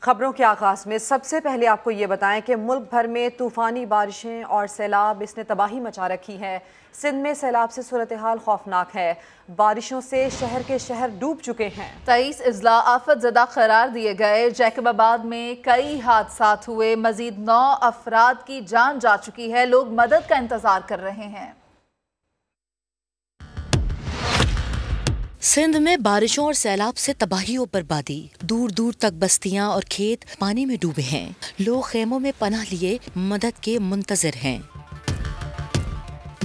खबरों के आगाज में सबसे पहले आपको ये बताएं कि मुल्क भर में तूफानी बारिशें और सैलाब इसने तबाही मचा रखी है। सिंध में सैलाब से सूरत हाल खौफनाक है। बारिशों से शहर के शहर डूब चुके हैं। 23 अजला आफत ज़दा करार दिए गए। जैकबाबाद में कई हादसा हुए। मजीद 9 अफराद की जान जा चुकी है। लोग मदद का इंतजार कर रहे हैं। सिंध में बारिशों और सैलाब से तबाही और बर्बादी। दूर दूर तक बस्तियां और खेत पानी में डूबे हैं। लोग खेमों में पनाह लिए मदद के मुंतजर हैं।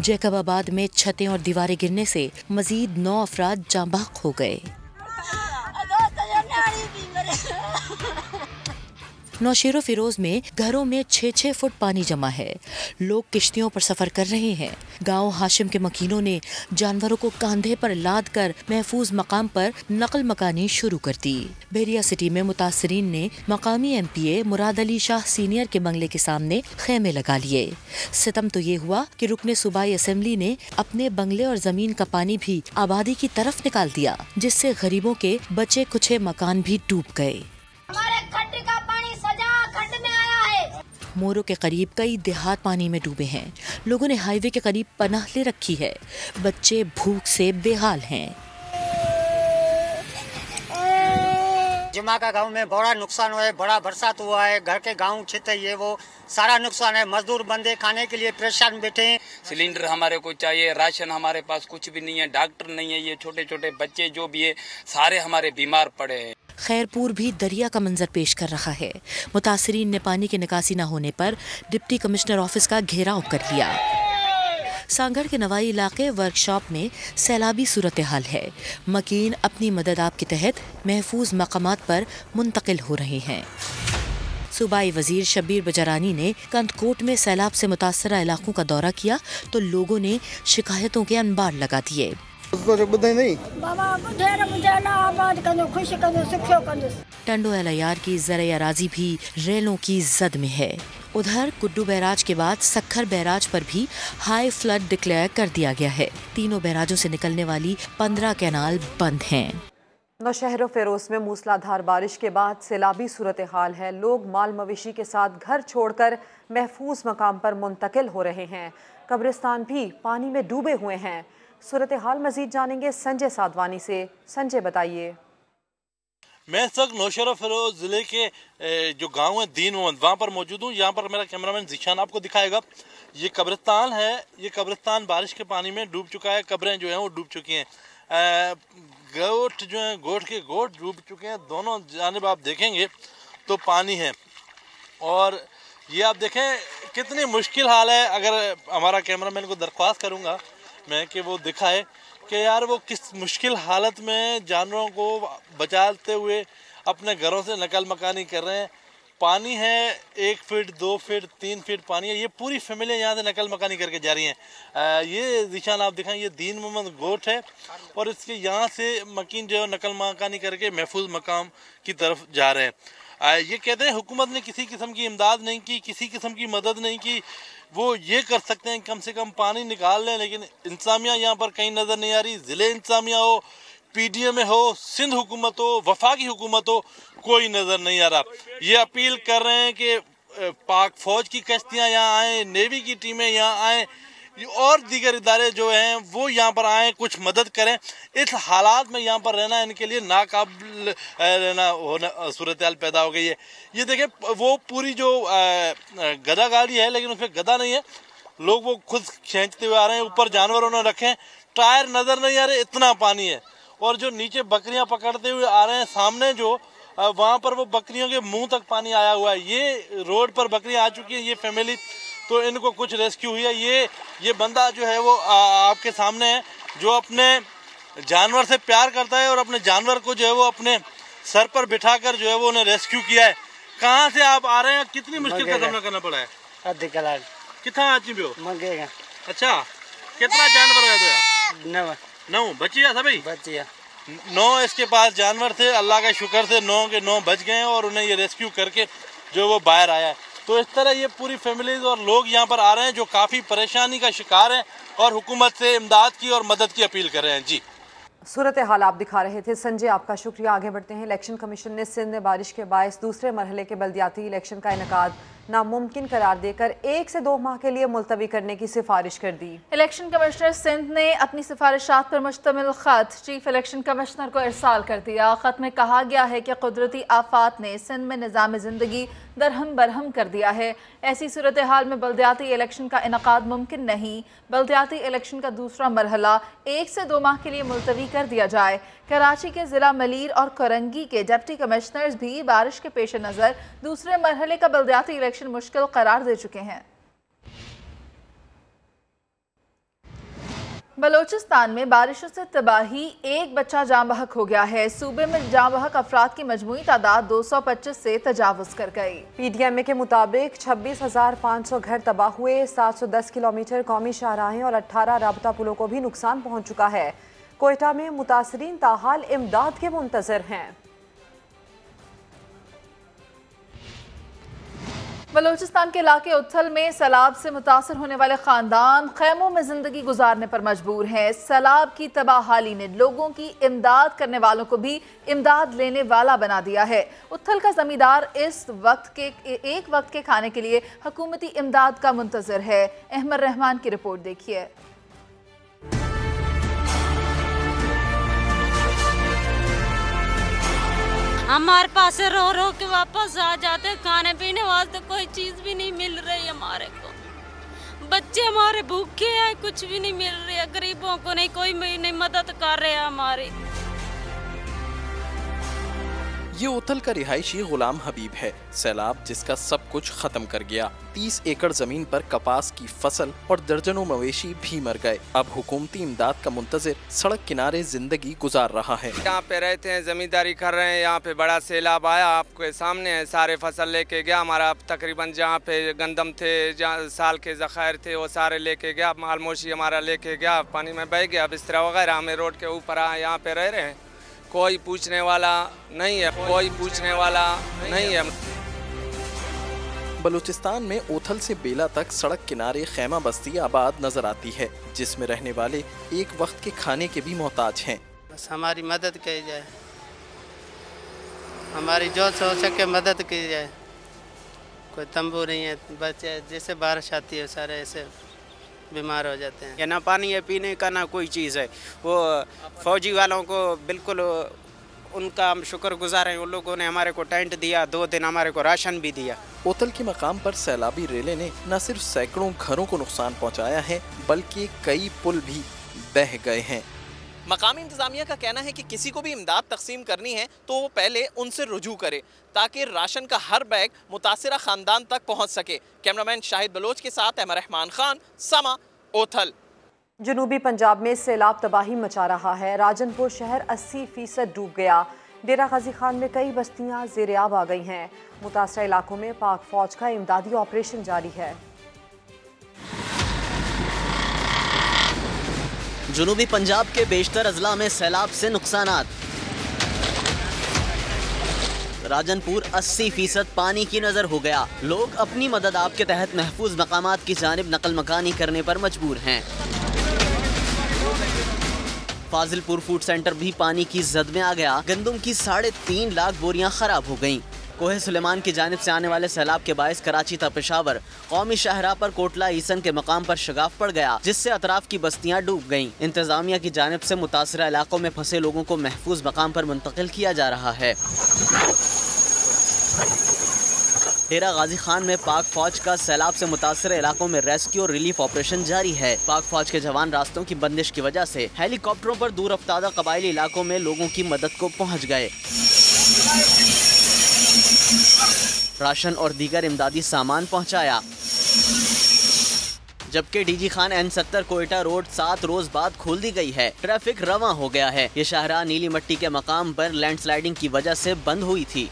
जैकबाबाद में छतें और दीवारें गिरने से मजीद 9 अफराद जाँ बहक हो गए। नौशेरो फिरोज में घरों में 6-6 फुट पानी जमा है। लोग किश्तियों पर सफर कर रहे हैं। गांव हाशिम के मकीनों ने जानवरों को कांधे पर लाद कर महफूज मकाम पर नकल मकानी शुरू कर दी। बेरिया सिटी में मुतासरीन ने मकामी MPA मुराद अली शाह सीनियर के बंगले के सामने खेमे लगा लिए। सितम तो ये हुआ कि रुकने सूबाई असेंबली ने अपने बंगले और जमीन का पानी भी आबादी की तरफ निकाल दिया, जिससे गरीबों के बचे कुचे मकान भी डूब गए। मोरो के करीब कई देहात पानी में डूबे हैं। लोगों ने हाईवे के करीब पनाह ले रखी है। बच्चे भूख से बेहाल हैं। जिमा का गांव में बड़ा नुकसान हुआ है, बड़ा बरसात हुआ है, घर के गांव क्षेत्र ये वो सारा नुकसान है। मजदूर बंदे खाने के लिए परेशान बैठे हैं। सिलेंडर हमारे को चाहिए, राशन हमारे पास कुछ भी नहीं है, डॉक्टर नहीं है, ये छोटे छोटे बच्चे जो भी है सारे हमारे बीमार पड़े हैं। खैरपुर भी दरिया का मंजर पेश कर रहा है। मुतासरीन ने पानी की निकासी न होने पर डिप्टी कमिश्नर ऑफिस का घेराव कर लिया। सांगड़ के नवाई इलाके वर्कशॉप में सैलाबी सूरत हाल है। मकीन अपनी मदद आप के तहत महफूज मकामात पर मुंतकिल हो रहे हैं। सूबाई वजीर शब्बीर बजरानी ने कंदकोट में सैलाब से मुतासरा इलाकों का दौरा किया तो लोगों ने शिकायतों के अनबार लगा दिए। टंडो एलआईआर की ज़राए अराजी भी रेलों की जद में है। उधर कुड्डू बैराज के बाद सखर बैराज पर भी हाई फ्लड डिक्लेयर कर दिया गया है। तीनों बैराजों से निकलने वाली 15 कैनाल बंद हैं। नौशहरो फिरोज में मूसलाधार बारिश के बाद सैलाबी सूरत हाल है। लोग माल मवेशी के साथ घर छोड़कर महफूज मकाम पर मुंतकिल हो रहे हैं। कब्रिस्तान भी पानी में डूबे हुए हैं। सूरत हाल मजीद जानेंगे संजय साधवानी से। संजय बताइए। मैं इस वक्त नौशहरा फिरोज ज़िले के जो गांव है दीन मोहम्मद वहाँ पर मौजूद हूँ। यहाँ पर मेरा कैमरामैन जीशान आपको दिखाएगा। ये कब्रिस्तान है। ये कब्रिस्तान बारिश के पानी में डूब चुका है। कब्रें जो हैं वो डूब चुकी हैं। गोट जो हैं गोट डूब चुके हैं। दोनों जानिब आप देखेंगे तो पानी है। और ये आप देखें कितनी मुश्किल हाल है। अगर हमारा कैमरामैन को दरख्वास्त करूँगा मैं कि वो दिखाए कि यार वो किस मुश्किल हालत में जानवरों को बचाते हुए अपने घरों से नकल मकानी कर रहे हैं। पानी है 1 फीट 2 फीट 3 फीट पानी है। ये पूरी फैमिली यहाँ से नकल मकानी करके जा रही हैं। ये निशान आप दिखाएं, ये दीन मोहम्मद गोट है और इसके यहाँ से मकीन जो है नकल मकानी करके महफूज मकाम की तरफ जा रहे हैं। ये कहते हैं हुकूमत ने किसी किस्म की इमदाद नहीं की, किसी किस्म की मदद नहीं की। वो ये कर सकते हैं कम से कम पानी निकाल लें, लेकिन इंतजामिया यहाँ पर कहीं नज़र नहीं आ रही। ज़िले इंतजामिया हो, PDM हो, सिंध हुकूमत हो, वफाकी हुकूमत हो, कोई नज़र नहीं आ रहा। ये अपील कर रहे हैं कि पाक फ़ौज की कश्तियाँ यहाँ आएँ, नेवी की टीमें यहाँ आएँ और दीगर इदारे जो हैं वो यहाँ पर आएँ, कुछ मदद करें। इस हालात में यहाँ पर रहना इनके लिए नाकाबिल रहना होना सूरत हाल पैदा हो गई है। ये देखें वो पूरी जो गधा गाड़ी है लेकिन उसमें गधा नहीं है। लोग वो खुद खींचते हुए आ रहे हैं। ऊपर जानवर उन्होंने रखे हैं, टायर नज़र नहीं आ रहे, इतना पानी है। और जो नीचे बकरियाँ पकड़ते हुए आ रहे हैं, सामने जो वहाँ पर वो बकरियों के मुँह तक पानी आया हुआ है। ये रोड पर बकरियाँ आ चुकी हैं, ये फैमिली, तो इनको कुछ रेस्क्यू हुई है। ये बंदा जो है वो आपके सामने है जो अपने जानवर से प्यार करता है और अपने जानवर को जो है वो अपने सर पर बिठाकर जो है वो उन्हें रेस्क्यू किया है। कहाँ से आप आ रहे हैं? कितनी मुश्किल का सामना करना पड़ा है? आधी कलाक कितना आची भी हो मंगेगा। अच्छा, कितना जानवर है? तो 9 बचिया था भाई, बचिया 9 इसके पास जानवर थे। अल्लाह का शुक्र से 9 के 9 बच गए और उन्हें ये रेस्क्यू करके जो वो बाहर आया है। तो इस तरह ये पूरी फैमिलीज और लोग यहाँ पर आ रहे हैं जो काफ़ी परेशानी का शिकार हैं और हुकूमत से इमदाद की और मदद की अपील कर रहे हैं। जी सूरत हाल आप दिखा रहे थे संजय, आपका शुक्रिया। आगे बढ़ते हैं। इलेक्शन कमीशन ने सिंध में बारिश के बायस दूसरे मरहले के बल्दियाती इलेक्शन का इनेकाद नामुमकिन करार देकर 1 से 2 माह के लिए मुलतवी करने की सिफारिश कर दी। इलेक्शन कमिश्नर सिंध ने अपनी सिफारिशात पर मुश्तमिल खत चीफ इलेक्शन कमिश्नर को इरसाल कर दिया। खत में कहा गया है कि कुदरती आफात ने सिंध में निज़ाम ज़िंदगी दरहम बरहम कर दिया है। ऐसी सूरत हाल में बल्दियाती इलेक्शन का इनेकाद मुमकिन नहीं। बल्दियाती इलेक्शन का दूसरा मरहला 1 से 2 माह के लिए मुलतवी कर दिया जाए। कराची के ज़िला मलीर और करंगी के डिप्टी कमिश्नर्स भी बारिश के पेश नज़र दूसरे मरहले का बल्दियाती इलेक्शन मुश्किल करार दे चुके हैं। बलोचिस्तान में बारिशों से तबाही, एक बच्चा जाँ बहक हो गया है। सूबे में जाँ बहक अफराद की मजमूई तादाद 225 से तजावुज़ कर गई। PDMA के मुताबिक 26,500 घर तबाह हुए, 710 किलोमीटर कौमी शाहराहें और 18 राबता पुलों को भी नुकसान पहुँच चुका है। कोयटा में मुतासरीन ताहाल इमदाद के मुंतजर हैं। बलोचिस्तान के इलाके उथल में सैलाब से मुतासर होने वाले खानदान खैमों में जिंदगी गुजारने पर मजबूर हैं। सैलाब की तबाहाली ने लोगों की इमदाद करने वालों को भी इमदाद लेने वाला बना दिया है। उथल का जमींदार इस एक वक्त के खाने के लिए हुकूमती इमदाद का मुंतजर है। अहमद रहमान की रिपोर्ट देखिए। हमारे पास रो रो के वापस आ जाते, खाने पीने वास्ते कोई चीज भी नहीं मिल रही हमारे को। बच्चे हमारे भूखे हैं, कुछ भी नहीं मिल रही है। गरीबों को नहीं, कोई नहीं मदद कर रहे हैं हमारी। ये उथल का रिहायशी गुलाम हबीब है। सैलाब जिसका सब कुछ खत्म कर गया। 30 एकड़ जमीन पर कपास की फसल और दर्जनों मवेशी भी मर गए। अब हुकूमती इमदाद का मुंतजिर सड़क किनारे जिंदगी गुजार रहा है। यहाँ पे रहते हैं, जमींदारी कर रहे हैं। यहाँ पे बड़ा सैलाब आया, आपके सामने है, सारे फसल लेके गया हमारा। तकरीबन जहाँ पे गंदम थे, जहाँ साल के ज़खायर थे, वो सारे लेके गया। मालमोशी हमारा लेके गया, पानी में बह गया। बिस्तरा वगैरह हमें रोड के ऊपर आए, यहाँ पे रह रहे हैं। कोई पूछने वाला नहीं है, कोई पूछने वाला नहीं है। बलूचिस्तान में ओथल से बेला तक सड़क किनारे खैमा बस्ती आबाद नजर आती है, जिसमें रहने वाले एक वक्त के खाने के भी मोहताज हैं। बस हमारी मदद की जाए, हमारी जो हो सके मदद की जाए। कोई तंबू नहीं है, बच्चे जैसे बारिश आती है सारे ऐसे बीमार हो जाते हैं। ना पानी है पीने का, ना कोई चीज़ है। वो फौजी वालों को बिल्कुल उनका हम शुक्रगुजार हैं। उन लोगों ने हमारे को टेंट दिया, 2 दिन हमारे को राशन भी दिया। ओथल के मकाम पर सैलाबी रेले ने न सिर्फ सैकड़ों घरों को नुकसान पहुंचाया है, बल्कि कई पुल भी बह गए हैं। मकामी इंतजामिया का कहना है कि किसी को भी इमदाद तकसीम करनी है तो वो पहले उनसे रुजू करे, ताकि राशन का हर बैग मुतासिरा खानदान तक पहुंच सके। कैमरामैन शाहिद बलोच के साथ अहमद रहमान खान, समा, ओथल। जनूबी पंजाब में सैलाब तबाही मचा रहा है। राजनपुर शहर 80% डूब गया। डेरा गाजी खान में कई बस्तियां ज़ेर-ए-आब आ गई हैं। मुतासरा इलाकों में पाक फौज का इमदादी ऑपरेशन जारी है। जनूबी पंजाब के बेशतर अजला में सैलाब से नुकसानात। राजनपुर 80% पानी की नजर हो गया। लोग अपनी मदद आप के तहत महफूज मकामात की जानिब नकल मकानी करने पर मजबूर हैं। फाजिलपुर फूड सेंटर भी पानी की जद में आ गया। गंदम की 3.5 लाख बोरियां खराब हो गईं। कोहे सुलेमान की जानिब से आने वाले सैलाब के बायस कराची था पेशावर कौमी शाहराह पर कोटला ईसन के मकाम पर शगाफ पड़ गया, जिससे अतराफ की बस्तियां डूब गईं। इंतजामिया की जानिब से मुतासरा इलाकों में फंसे लोगों को महफूज मकाम पर मुंतकिल किया जा रहा है। डेरा गाजी खान में पाक फौज का सैलाब से मुतासर इलाकों में रेस्क्यू और रिलीफ ऑपरेशन जारी है। पाक फौज के जवान रास्तों की बंदिश की वजह से हेलीकॉप्टरों पर दूर अफ्तादा कबायली इलाकों में लोगों की मदद को पहुँच गए। राशन और दीगर इमदादी सामान पहुंचाया। जबकि DG Khan N70 Quetta road 7 रोज बाद खोल दी गई है। ट्रैफिक रवा हो गया है। ये शाहराह नीली मट्टी के मकाम पर लैंडस्लाइडिंग की वजह से बंद हुई थी।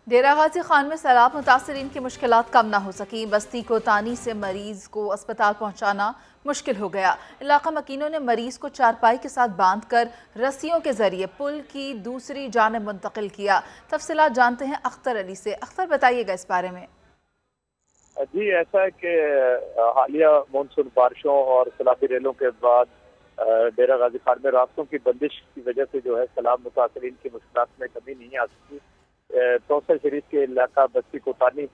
डेरा गाजी खान में सैलाब मुतासरीन की मुश्किलात कम ना हो सकी। बस्ती को तानी से मरीज को अस्पताल पहुंचाना मुश्किल हो गया। इलाका मकीनों ने मरीज को चारपाई के साथ बांधकर रस्सियों के जरिए पुल की दूसरी जानिब मुंतकिल किया। तफसीलात जानते हैं अख्तर अली से। अख्तर, बताइएगा इस बारे में। जी, ऐसा है कि हालिया मानसून बारिशों और सैलाबी रेलों के बाद डेरा गाजी खान में रास्तों की बंदिश की वजह से जो है सैलाब मुतासरीन की मुश्किलात में कमी नहीं आ सकी। तौसा शरीफ के इलाका बस्ती कोतानी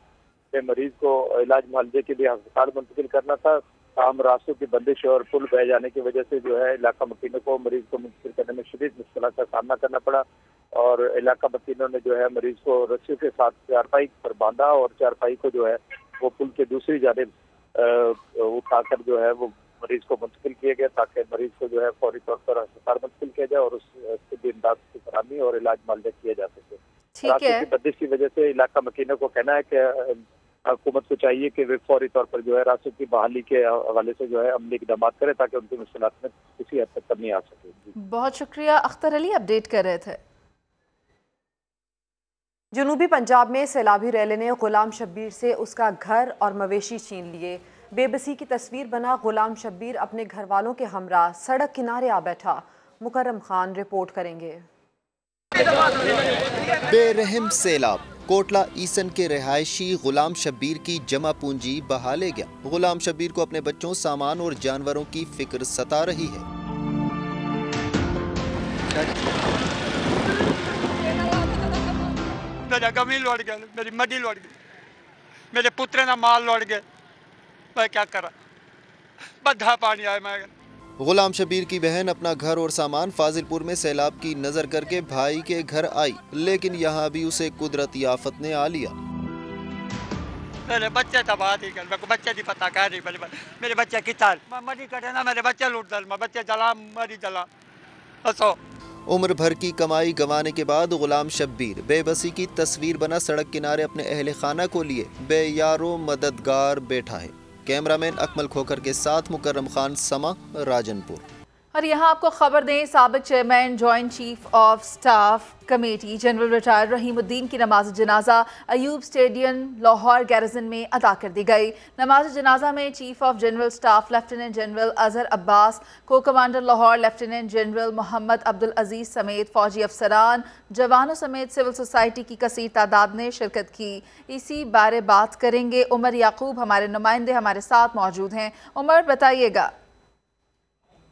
में मरीज को इलाज मुआवजे के लिए अस्पताल मुंतकिल करना था। आम रास्तों की बंदिश और पुल बह जाने की वजह से जो है इलाका मकीनों को मरीज को मुंतकिल करने में शदीद मुश्किलात का सामना करना पड़ा और इलाका मकीनों ने जो है मरीज को रस्सियों के साथ चारपाई पर बांधा और चारपाई को जो है वो पुल के दूसरी जानिब उठाकर जो है वो मरीज को मुंतकिल किया गया ताकि मरीज को जो है फौरी तौर पर अस्पताल मुंतकिल किया जाए और उसकी इमदाद की फराहमी और इलाज मुआवजा किया जा सके। रास्तों की बंदिश की वजह से इलाका मकीनों को कहना है कि हुकूमत को चाहिए कि वे फौरी तौर पर जो है रास्तों की बहाली के हवाले से जो है अमली इक़दाम करें ताकि उनकी मुश्किलात में किसी हद तक कमी आ सके। बहुत शुक्रिया। अख्तर अली अपडेट कर रहे थे। जनूबी पंजाब में सैलाबी रैली ने गुलाम शब्बीर से उसका घर और मवेशी छीन लिए। बेबसी की तस्वीर बना गुलाम शब्बीर अपने घर वालों के हमरा सड़क किनारे आ बैठा। मुकर्रम खान रिपोर्ट करेंगे। बेरहम सैलाब कोटला ईसन के रिहायशी गुलाम शब्बीर की जमा पूंजी बहा ले गया। गुलाम शब्बीर को अपने बच्चों, सामान और जानवरों की फिक्र सता रही है। मेरा गमी लौट गया, मेरी मड्डी लौट गई, मेरे पुत्र ना माल लौट गए, मैं क्या करा, बद्धा पानी आया। मैं गुलाम शब्बीर की बहन अपना घर और सामान फाजिलपुर में सैलाब की नजर करके भाई के घर आई, लेकिन यहाँ भी उसे कुदरती आफत ने आ लिया। मेरे बच्चे तबाह थी, मेरे को बच्चे की पता कह रही, मेरे बच्चे कितार मरी कटे ना, मेरे बच्चे लूट दल, बच्चे जला मरी जला। उम्र भर की कमाई गंवाने के बाद गुलाम शब्बीर बेबसी की तस्वीर बना सड़क किनारे अपने अहले खाना को लिए बेयारो मददगार बैठा है। कैमरामैन अकमल खोखर के साथ मुकर्रम खान, समा, राजनपुर। और यहाँ आपको खबर दें, साबिक chairman joint chief of staff committee general retired Rahimuddin की नमाज जनाजा अयूब स्टेडियम लाहौर गैरिजन में अदा कर दी गई। नमाज जनाजा में chief of general staff lieutenant general Azhar Abbas, को commander Lahore lieutenant general Mohammad Abdul Aziz समेत फौजी अफसरान, जवानों समेत सिविल सोसाइटी की कसीर तादाद ने शिरकत की। इसी बारे बात करेंगे उमर याकूब, हमारे नुमाइंदे हमारे साथ मौजूद हैं। उमर, बताइएगा।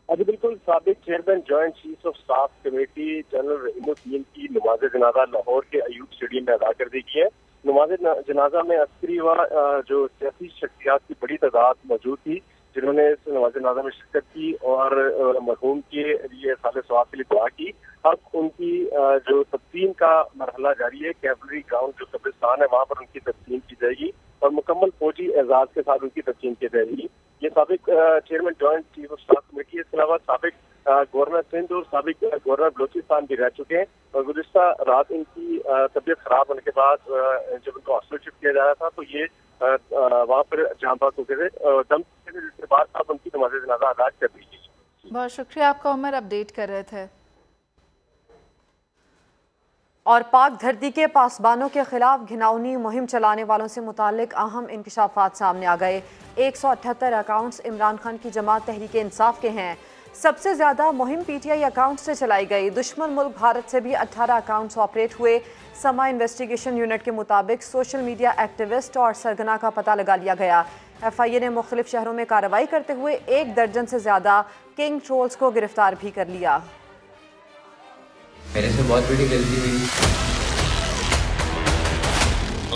अभी बिल्कुल साबिक chairman joint chief of staff committee general Rahimuddin की नमाज जनाजा लाहौर के अयूब स्टेडियम में अदा कर दी गई है। नमाज जनाजा में अस्करी व जो सियासी शख्सियात की बड़ी तादाद मौजूद थी, जिन्होंने इस नमाज जनाजा में शिरकत की और मरहूम के लिए साले सवाब के लिए दुआ की। अब उनकी जो तदफीन का मरहला जारी है। कैवलरी ग्राउंड जो कब्रिस्तान है वहाँ पर उनकी तदफीन की जाएगी और मुकम्मल फौजी एजाज के साथ उनकी तदफीन की जाएगी। ये साबिक chairman joint chief of staff committee, इसके अलावा साबिक गवर्नर सिंध और साबिक गवर्नर बलोचिस्तान भी रह चुके हैं और गुज़िश्ता रात इनकी तबीयत खराब होने के बाद जब उनको हॉस्पिटल शिफ्ट किया जा रहा था तो ये वहाँ पर जान बात हो गए थे, दम जिसके बाद अब उनकी नमाज जनाजा अदा कर दी गई। बहुत शुक्रिया आपका उमर, अपडेट कर रहे थे। और पाक धरती के पासबानों के खिलाफ घिनौनी मुहिम चलाने वालों से मुतालिक अहम इंकशाफात सामने आ गए। 178 अकाउंट्स इमरान खान की जमात तहरीक इंसाफ के हैं। सबसे ज्यादा मुहिम पीटीआई अकाउंट से चलाई गई। दुश्मन मुल्क भारत से भी 18 अकाउंट्स ऑपरेट हुए। समा इन्वेस्टिगेशन यूनिट के मुताबिक सोशल मीडिया एक्टिविस्ट और सरगना का पता लगा लिया गया। FIA ने मुख्तलिफ शहरों में कार्रवाई करते हुए 1 दर्जन से ज्यादा किंग ट्रोल्स को गिरफ्तार भी कर लिया। मेरे से बहुत बड़ी गलती हुई।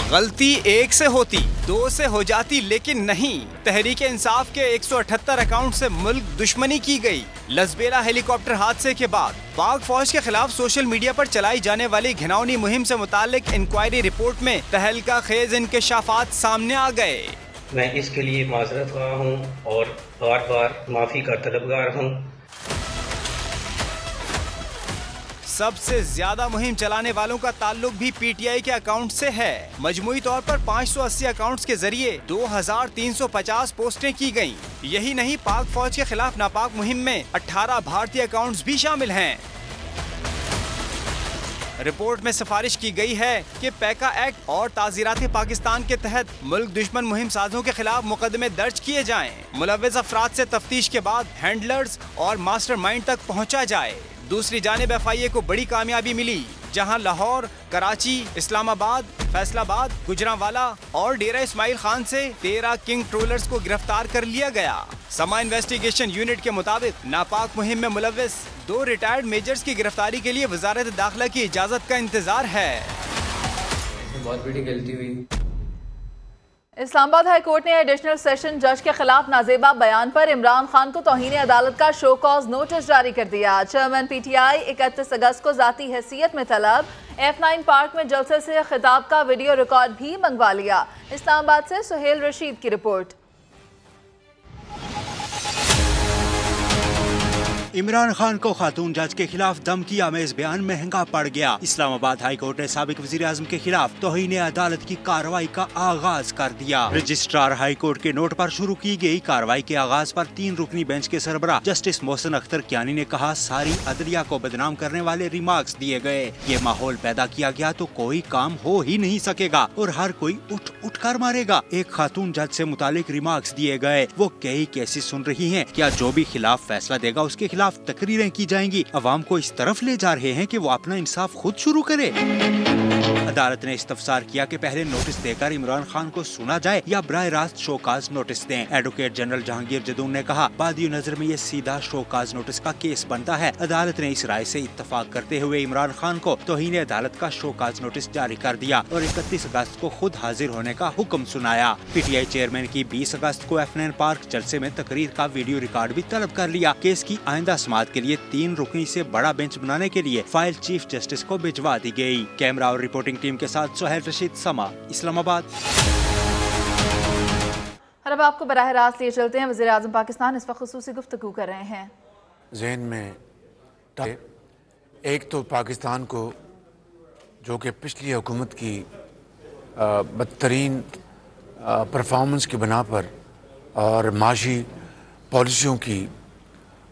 गलती 1 से होती, 2 से हो जाती, लेकिन नहीं। तहरीक इंसाफ के 178 अकाउंट से मुल्क दुश्मनी की गई। लसबेला हेलीकॉप्टर हादसे के बाद पाक फौज के खिलाफ सोशल मीडिया पर चलाई जाने वाली घिनौनी मुहिम से मुतालिक इंक्वायरी रिपोर्ट में तहलका खेज इंकशाफात सामने आ गए। मैं इसके लिए माजरत ख्वाह हूँ और बार बार माफी का तलबगार हूँ। सबसे ज्यादा मुहिम चलाने वालों का ताल्लुक भी पीटीआई के अकाउंट से है। मजमूई तौर पर 580 अकाउंट्स के जरिए 2350 पोस्टें की गयी। यही नहीं, पाक फौज के खिलाफ नापाक मुहिम में 18 भारतीय अकाउंट्स भी शामिल हैं। रिपोर्ट में सिफारिश की गई है कि पैका एक्ट और ताज़ीरात पाकिस्तान के तहत मुल्क दुश्मन मुहिम साजों के खिलाफ मुकदमे दर्ज किए जाएं। मुलव्विज़ अफराद से तफ्तीश के बाद हैंडलर्स और मास्टरमाइंड तक पहुंचा जाए। दूसरी जानिब FIA को बड़ी कामयाबी मिली, जहां लाहौर, कराची, इस्लामाबाद, फैसलाबाद, गुजरांवाला और डेरा इस्माइल खान से 13 किंग ट्रोलर्स को गिरफ्तार कर लिया गया। समा इन्वेस्टिगेशन यूनिट के मुताबिक नापाक मुहिम में मुलव्विस 2 रिटायर्ड मेजर्स की गिरफ्तारी के लिए वजारत दाखिला की इजाजत का इंतजार है। बहुत बड़ी गलती हुई। इस्लामाबाद हाई कोर्ट ने एडिशनल सेशन जज के खिलाफ नाजेबा बयान पर इमरान खान को तौहीन अदालत का शो कॉज नोटिस जारी कर दिया। चेयरमैन PTI 31 अगस्त को जाती हैसियत में तलब। F9 पार्क में जलसे से खिताब का वीडियो रिकॉर्ड भी मंगवा लिया। इस्लामाबाद से सुहेल रशीद की रिपोर्ट। इमरान खान को खातून जज के खिलाफ धमकी आमेज बयान महंगा पड़ गया। इस्लामाबाद हाई कोर्ट ने साबिक वजीर आजम के खिलाफ तौहीन अदालत की कार्रवाई का आगाज कर दिया। रजिस्ट्रार हाई कोर्ट के नोट पर शुरू की गई कार्रवाई के आगाज पर 3 रुकनी बेंच के सरबराह जस्टिस मोहसिन अख्तर कियानी ने कहा, सारी अदलिया को बदनाम करने वाले रिमार्क्स दिए गए। ये माहौल पैदा किया गया तो कोई काम हो ही नहीं सकेगा और हर कोई उठ कर मारेगा। एक खातून जज से मुतालिक रिमार्क्स दिए गए। वो कई केसेस सुन रही हैं। क्या जो भी खिलाफ फैसला देगा उसके खिलाफ तकरीरें की जाएंगी? अवाम को इस तरफ ले जा रहे हैं कि वो अपना इंसाफ खुद शुरू करे। अदालत ने इस्तफसार किया कि पहले नोटिस देकर इमरान खान को सुना जाए या बराह रास्त शोकाज नोटिस दें। एडवोकेट जनरल जहांगीर जदून ने कहा, बादी नजर में ये सीधा शोकाज नोटिस का केस बनता है। अदालत ने इस राय से इत्तफाक करते हुए इमरान खान को तौहीन अदालत का शोकाज नोटिस जारी कर दिया और 31 अगस्त को खुद हाजिर होने का हुक्म सुनाया। PTI चेयरमैन की 20 अगस्त को F9 पार्क जलसे में तकरीर का वीडियो रिकॉर्ड भी तलब कर लिया। केस की आइंदा समाअत के लिए 3 रुकनी से बड़ा बेंच बनाने के लिए फाइल चीफ जस्टिस को भिजवा दी गयी। कैमरा और रिपोर्टिंग टीम के साथ सुहेल रशीद, समा, इस्लामाबाद। और अब आपको बराह रास्त लिए चलते हैं। वज़ीर आज़म पाकिस्तान इस वक्त खुसूसी गुफ्तगू कर रहे हैं। ज़हन में एक तो पाकिस्तान को जो कि पिछली हुकूमत की बदतरीन परफॉर्मेंस की बिना पर और माशी पॉलिसियों की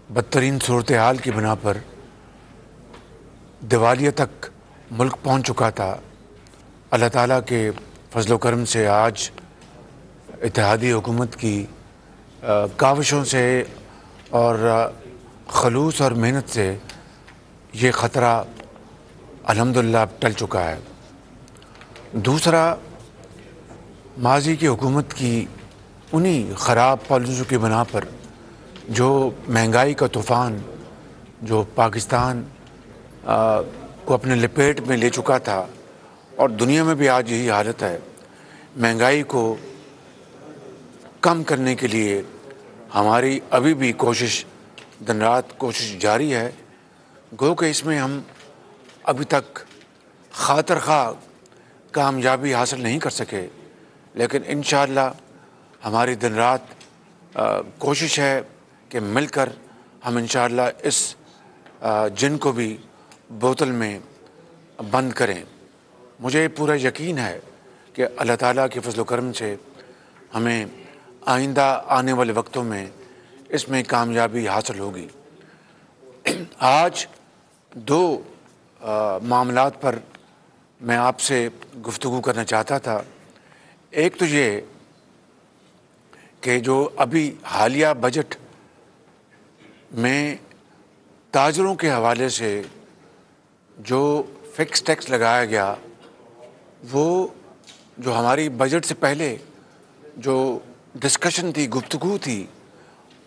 बदतरीन सूरत हाल की बिना पर दिवालिया तक मुल्क पहुंच चुका था। अल्लाह ताला के फजलो करम से आज इत्तेहादी हुकूमत की काविशों से और खलूस और मेहनत से ये ख़तरा अल्हम्दुलिल्लाह टल चुका है। दूसरा, माजी की हुकूमत की उन्हीं ख़राब पॉलिसियों की बिना पर जो महंगाई का तूफ़ान जो पाकिस्तान को अपने लपेट में ले चुका था और दुनिया में भी आज यही हालत है। महंगाई को कम करने के लिए हमारी अभी भी कोशिश, दिन रात कोशिश जारी है। गो कि इसमें हम अभी तक खातर खा कामयाबी हासिल नहीं कर सके, लेकिन इंशाअल्लाह हमारी दिन रात कोशिश है कि मिलकर हम इंशाअल्लाह इस जिन को भी बोतल में बंद करें। मुझे पूरा यकीन है कि अल्लाह ताला के फजल करम से हमें आइंदा आने वाले वक्तों में इसमें कामयाबी हासिल होगी। आज 2 मामलात पर मैं आपसे गुफ्तगू करना चाहता था। एक तो ये कि जो अभी हालिया बजट में ताजरों के हवाले से जो फिक्स टैक्स लगाया गया, वो जो हमारी बजट से पहले जो डिस्कशन थी, गुफ्तगू थी,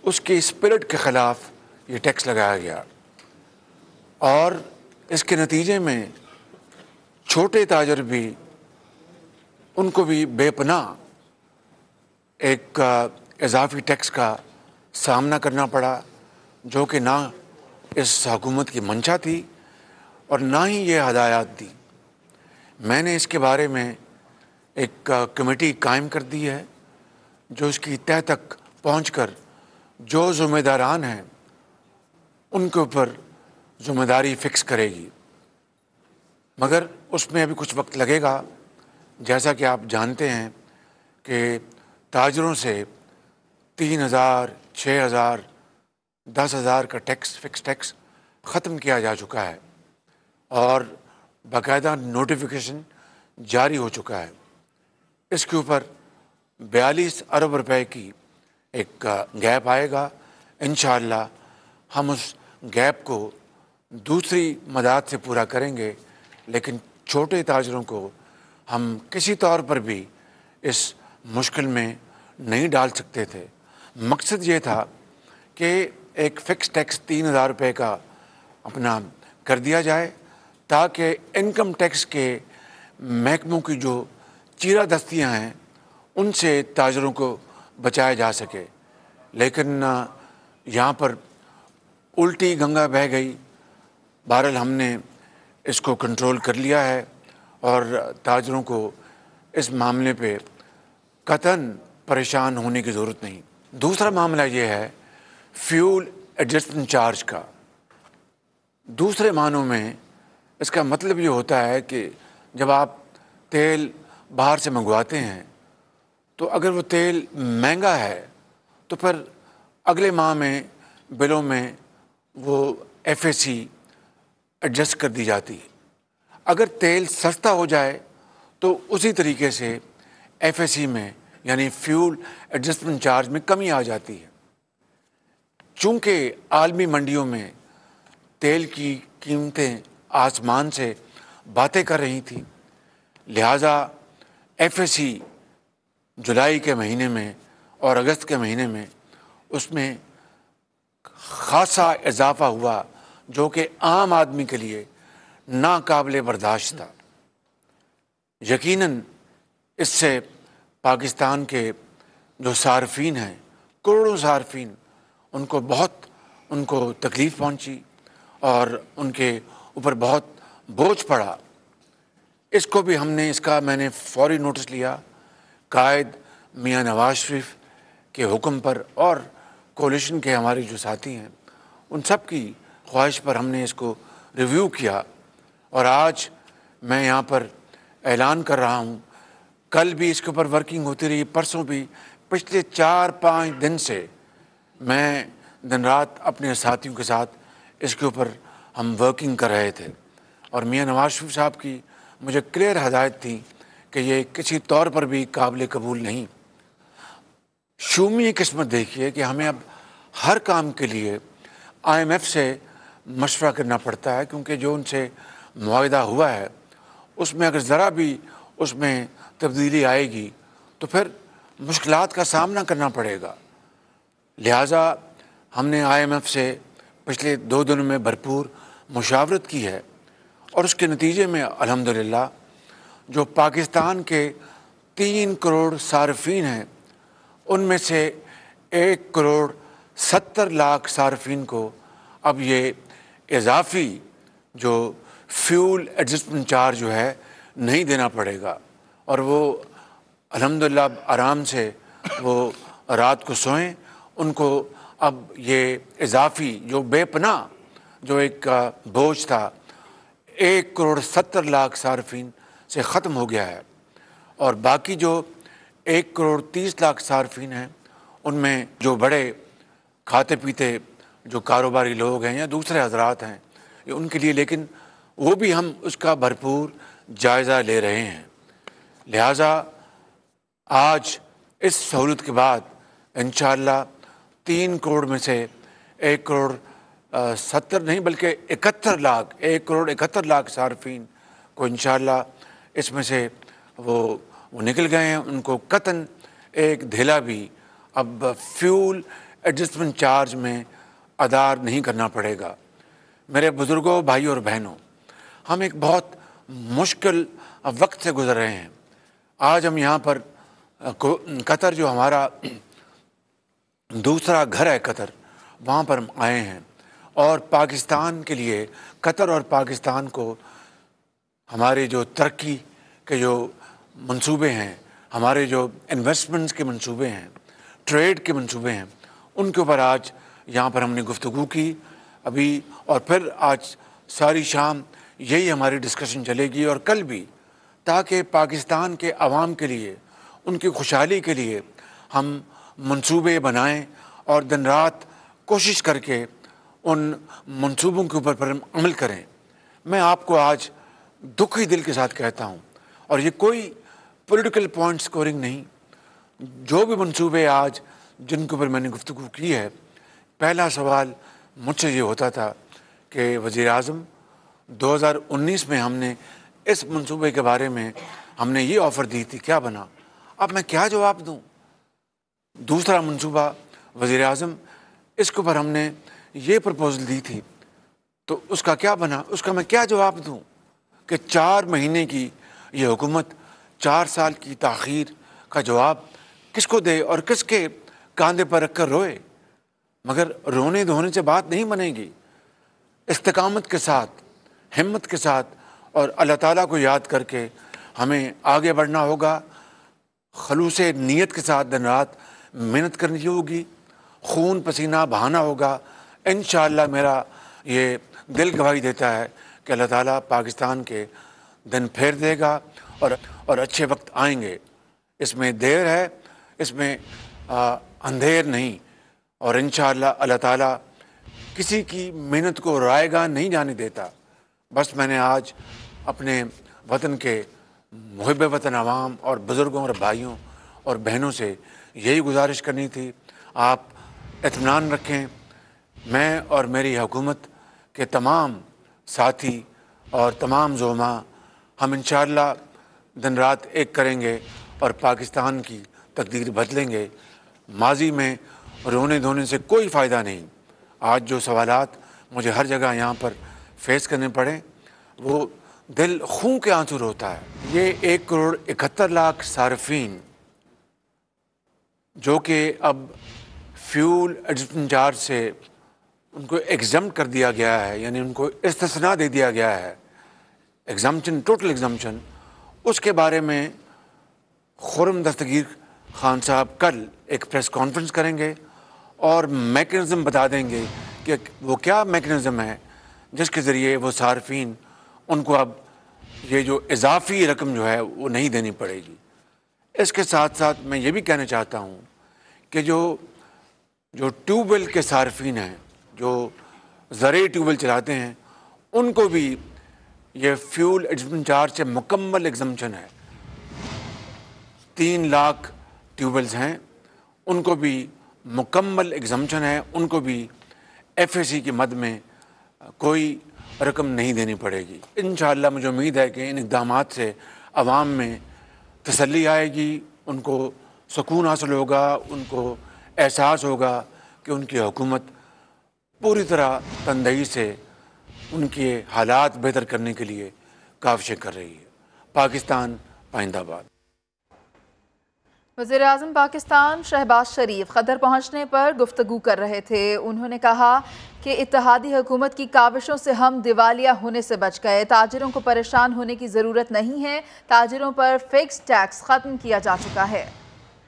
उसके स्पिरिट के ख़िलाफ़ ये टैक्स लगाया गया और इसके नतीजे में छोटे ताजर भी, उनको भी बेपनाह एक इजाफी टैक्स का सामना करना पड़ा, जो कि ना इस हुकूमत की मंशा थी और ना ही ये हदायत थी। मैंने इसके बारे में एक कमेटी कायम कर दी है जो इसकी तह तक पहुंचकर जो ज़िम्मेदारान हैं उनके ऊपर ज़िम्मेदारी फ़िक्स करेगी, मगर उसमें अभी कुछ वक्त लगेगा। जैसा कि आप जानते हैं कि ताजरों से 3,000, 6,000, 10,000 का टैक्स, फिक्स टैक्स ख़त्म किया जा चुका है और बाकायदा नोटिफिकेशन जारी हो चुका है। इसके ऊपर 42 अरब रुपए की एक गैप आएगा। इंशाअल्लाह हम उस गैप को दूसरी मदद से पूरा करेंगे, लेकिन छोटे ताजरों को हम किसी तौर पर भी इस मुश्किल में नहीं डाल सकते थे, मकसद ये था कि एक फ़िक्स टैक्स 3,000 रुपये का अपना कर दिया जाए ताकि इनकम टैक्स के महकमों की जो चीरा दस्तियाँ हैं उनसे ताजरों को बचाया जा सके। लेकिन यहाँ पर उल्टी गंगा बह गई। बहरहाल हमने इसको कंट्रोल कर लिया है और ताजरों को इस मामले पे कतन परेशान होने की ज़रूरत नहीं। दूसरा मामला ये है फ्यूल एडजस्टमेंट चार्ज का। दूसरे मानों में इसका मतलब ये होता है कि जब आप तेल बाहर से मंगवाते हैं तो अगर वो तेल महंगा है तो फिर अगले माह में बिलों में वो FAC एडजस्ट कर दी जाती है। अगर तेल सस्ता हो जाए तो उसी तरीके से FAC में यानी फ्यूल एडजस्टमेंट चार्ज में कमी आ जाती है। चूँकि आलमी मंडियों में तेल की कीमतें आसमान से बातें कर रही थी, लिहाजा FAC जुलाई के महीने में और अगस्त के महीने में उसमें ख़ासा इजाफा हुआ जो कि आम आदमी के लिए नाकाबिले बर्दाश्त था। यकीनन इससे पाकिस्तान के जो सार्फिन हैं, करोड़ों सार्फिन, उनको तकलीफ़ पहुंची और उनके ऊपर बहुत बोझ पड़ा। इसको भी मैंने फौरी नोटिस लिया। कायद मियां नवाज शरीफ के हुक्म पर और कोलिशन के हमारे जो साथी हैं उन सब की ख्वाहिश पर हमने इसको रिव्यू किया और आज मैं यहाँ पर ऐलान कर रहा हूँ, कल भी इसके ऊपर वर्किंग होती रही, परसों भी, पिछले 4-5 दिन से मैं दिन रात अपने साथियों के साथ इसके ऊपर हम वर्किंग कर रहे थे और मियां नवाज शरीफ साहब की मुझे क्लियर हदायत थी कि ये किसी तौर पर भी काबिल कबूल नहीं। शूमी किस्मत देखिए कि हमें अब हर काम के लिए IMF से मशवरा करना पड़ता है, क्योंकि जो उनसे मुआहदा हुआ है उसमें अगर ज़रा भी उसमें तब्दीली आएगी तो फिर मुश्किलात का सामना करना पड़ेगा। लिहाजा हमने IMF से पिछले 2 दिनों में भरपूर मुशावरत की है और उसके नतीजे में अल्हम्दुलिल्लाह जो पाकिस्तान के 3 करोड़ सार्फिन हैं उनमें से 1,70,00,000 सार्फिन को अब ये इजाफी जो फ्यूल एडजस्टमेंट चार्ज जो है नहीं देना पड़ेगा और वो अल्हम्दुलिल्लाह आराम से वो रात को सोएं। उनको अब ये इजाफी जो बेपनाह जो एक बोझ था 1,70,00,000 सार्फिन से ख़त्म हो गया है और बाकी जो 1,30,00,000 सार्फिन हैं उनमें जो बड़े खाते पीते जो कारोबारी लोग हैं या दूसरे हजरात हैं उनके लिए, लेकिन वो भी हम उसका भरपूर जायज़ा ले रहे हैं। लिहाजा आज इस सहूलत के बाद इंशाअल्लाह 3 करोड़ में से 1,70,00,000 नहीं बल्कि 1,71,00,000 सार्फिन को इंशाअल्लाह इसमें से वो निकल गए हैं। उनको कतन एक धेला भी अब फ्यूल एडजस्टमेंट चार्ज में अदा नहीं करना पड़ेगा। मेरे बुज़ुर्गों, भाइयों और बहनों, हम एक बहुत मुश्किल वक्त से गुज़र रहे हैं। आज हम यहाँ पर कतर जो हमारा दूसरा घर है कतर, वहाँ पर हम आए हैं और पाकिस्तान के लिए, कतर और पाकिस्तान को हमारे जो तरक्की के जो मंसूबे हैं, हमारे जो इन्वेस्टमेंट्स के मंसूबे हैं, ट्रेड के मंसूबे हैं, उनके ऊपर आज यहाँ पर हमने गुफ्तगू की अभी और फिर आज सारी शाम यही हमारी डिस्कशन चलेगी और कल भी, ताकि पाकिस्तान के अवाम के लिए, उनकी खुशहाली के लिए हम मंसूबे बनाएं और दिन रात कोशिश करके उन मंसूबों के ऊपर पर हम अमल करें। मैं आपको आज दुखी दिल के साथ कहता हूँ और ये कोई पॉलिटिकल पॉइंट स्कोरिंग नहीं, जो भी मंसूबे आज जिनके ऊपर मैंने गुफ्तगू की है, पहला सवाल मुझसे ये होता था कि वज़ीर आज़म 2019 में हमने इस मंसूबे के बारे में हमने ये ऑफ़र दी थी, क्या बना? अब मैं क्या जवाब दूँ? दूसरा मंसूबा वज़ीर आज़म, इसके ऊपर हमने ये प्रपोज़ल दी थी, तो उसका क्या बना? उसका मैं क्या जवाब दूँ कि 4 महीने की ये हुकूमत 4 साल की ताख़ीर का जवाब किसको दे और किसके कांधे पर रखकर रोए? मगर रोने धोने से बात नहीं बनेगी। इस्तिकामत के साथ, हिम्मत के साथ और अल्लाह ताला को याद करके हमें आगे बढ़ना होगा। खलूस नीयत के साथ दिन रात मेहनत करनी होगी, खून पसीना बहाना होगा। इंशाअल्लाह मेरा ये दिल गवाही देता है कि अल्लाह ताला पाकिस्तान के दिन फेर देगा और अच्छे वक्त आएंगे। इसमें देर है, इसमें अंधेर नहीं। और इंशाअल्लाह अल्लाह ताला किसी की मेहनत को रायगा नहीं जाने देता। बस मैंने आज अपने वतन के मुहिब वतन आवाम और बुज़ुर्गों और भाइयों और बहनों से यही गुजारिश करनी थी, आप इत्मीनान रखें। मैं और मेरी हुकूमत के तमाम साथी और तमाम ज़ोमा हम इंशाअल्लाह दिन रात एक करेंगे और पाकिस्तान की तकदीर बदलेंगे। माजी में रोने धोने से कोई फ़ायदा नहीं। आज जो सवालात मुझे हर जगह यहाँ पर फेस करने पड़े, वो दिल खून के आंसू रोता है। ये 1,71,00,000 सार्फिन जो कि अब फ्यूल एडजस्टमेंट चार्ज से उनको एग्जम्प्ट कर दिया गया है, यानी उनको इस्तिस्ना दे दिया गया है, एग्जम्पशन, टोटल एग्जम्पशन। उसके बारे में खुर्रम दस्तगीर खान साहब कल एक प्रेस कॉन्फ्रेंस करेंगे और मैकेनिज़्म बता देंगे कि वो क्या मैकेनिज़्म है जिसके ज़रिए वो सार्फिन उनको अब ये जो इजाफ़ी रकम जो है वो नहीं देनी पड़ेगी। इसके साथ साथ मैं ये भी कहना चाहता हूँ कि जो ट्यूबवेल के सार्फिन हैं, जो ज़रूरी ट्यूबवेल चलाते हैं, उनको भी ये फ्यूल एडजस्टमेंट चार्ज से मुकम्मल एग्जम्पशन है। 3 लाख ट्यूबवेल्स हैं, उनको भी मुकम्मल एग्जम्पशन है, उनको भी FAC की मद में कोई रकम नहीं देनी पड़ेगी। इंशाअल्लाह मुझे उम्मीद है कि इन इक़दामात से आवाम में तसल्ली आएगी, उनको सुकून हासिल होगा, उनको एहसास होगा कि उनकी हुकूमत पूरी तरह तनदेही से उनके हालात बेहतर करने के लिए काविशें कर रही है। पाकिस्तान पाइंदाबाद। वज़ीर आज़म पाकिस्तान शहबाज शरीफ कतर पहुँचने पर गुफ्तगू कर रहे थे। उन्होंने कहा कि इत्तेहादी हुकूमत की काविशों से हम दिवालिया होने से बच गए। ताजिरों को परेशान होने की ज़रूरत नहीं है, ताजिरों पर फिक्स टैक्स ख़त्म किया जा चुका है।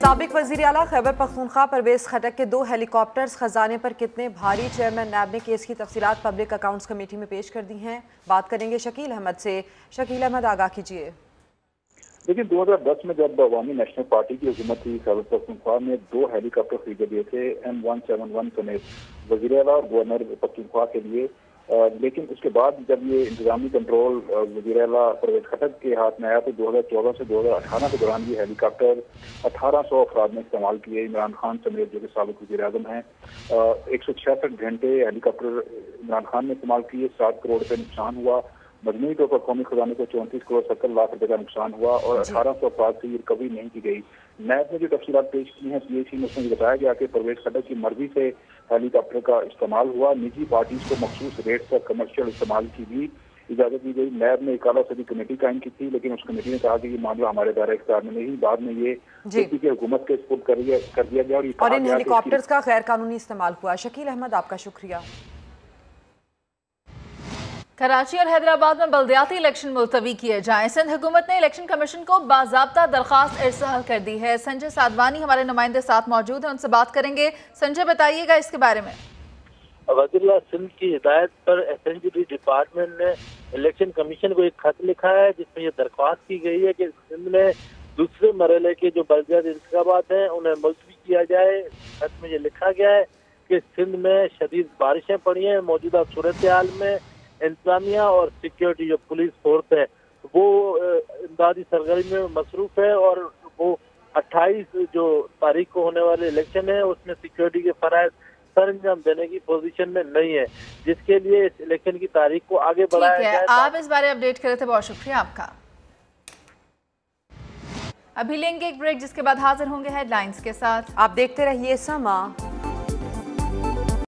साबिक वज़ीर आला खैबर पख्तूनख्वा परवेज़ खटक के 2 हेलीकॉप्टर्स खजाने पर कितने भारी, चेयरमैन नैब ने केस की तफसीलात पब्लिक अकाउंट्स कमेटी में पेश कर दी हैं। बात करेंगे शकील अहमद से। शकील अहमद, आगाह कीजिए। देखिए, 2010 में जब अवामी नेशनल पार्टी की हुकूमत थी, खैबर पख्तूनख्वा में 2 हेलीकॉप्टर खरीदे गए थे, M171 समेत वज़ीर आला और गवर्नर पख्तूनख्वा के लिए। लेकिन उसके बाद जब ये इंतजामी कंट्रोल वज़ीर आला परवेज़ खटक के हाथ में आया तो 2014 से 2018 के दौरान ये हेलीकॉप्टर 1800 अफराद ने इस्तेमाल किए। इमरान खान समेत जो कि साबिक वज़ीर आज़म हैं, 166 घंटे हेलीकॉप्टर इमरान खान ने इस्तेमाल किए। 7 करोड़ रुपये नुकसान हुआ। मजमूई तौर पर कौमी खजाने को 34 करोड़ 70 लाख रुपए का नुकसान हुआ और 1800 अफराद से रिकवरी नहीं की गई। नैब ने जो तफसीलात पेश की हैं PAC में, उसमें बताया गया कि परवेज़ खटक की मर्जी से हेलीकॉप्टर का इस्तेमाल हुआ। निजी पार्टीज को मखसूस रेट पर कमर्शियल इस्तेमाल की भी इजाजत दी गई। नैब ने एक आला सदी कमेटी कायम की थी, लेकिन उस कमेटी ने कहा कि ये मामला हमारे दायरे इख्तियार में नहीं। बाद में ये की हुकूमत के स्पुर्द कर दिया गया और इन हेलीकॉप्टर्स का गैर कानूनी इस्तेमाल हुआ। शकील अहमद, आपका शुक्रिया। कराची और हैदराबाद में बल्दियाती इलेक्शन मुलतवी किए जाएं। सिंध हुकूमत ने इलेक्शन कमीशन को बाज़ाब्ता दरख्वास्त इरसाल कर दी है। संजय साधवानी हमारे नुमाइंदे साथ मौजूद हैं, उनसे बात करेंगे। संजय, बताइएगा इसके बारे में। वज़ीर सिंध की हिदायत पर SNGD डिपार्टमेंट ने इलेक्शन कमीशन को एक खत लिखा है जिसमें यह दरख्वास्त की गई है कि सिंध में दूसरे मरहले के जो बल्दियाती इंतखाबात हैं उन्हें मुलतवी किया जाए। खत में ये लिखा गया है कि सिंध में शदीद बारिशें पड़ी हैं। मौजूदा सूरत हाल में इंतजामिया और सिक्योरिटी जो पुलिस फोर्स है वो इमदादी सरगर्मी में मसरूफ है और वो 28 जो तारीख को होने वाले इलेक्शन है उसमें सिक्योरिटी के फराइज सर अंजाम देने की पोजीशन में नहीं है, जिसके लिए इस इलेक्शन की तारीख को आगे बढ़ाया जाए। आप इस बारे अपडेट करे थे, बहुत शुक्रिया आपका। अभी लेंगे एक ब्रेक, जिसके बाद हाजिर होंगे हेडलाइंस के साथ। आप देखते रहिए समा।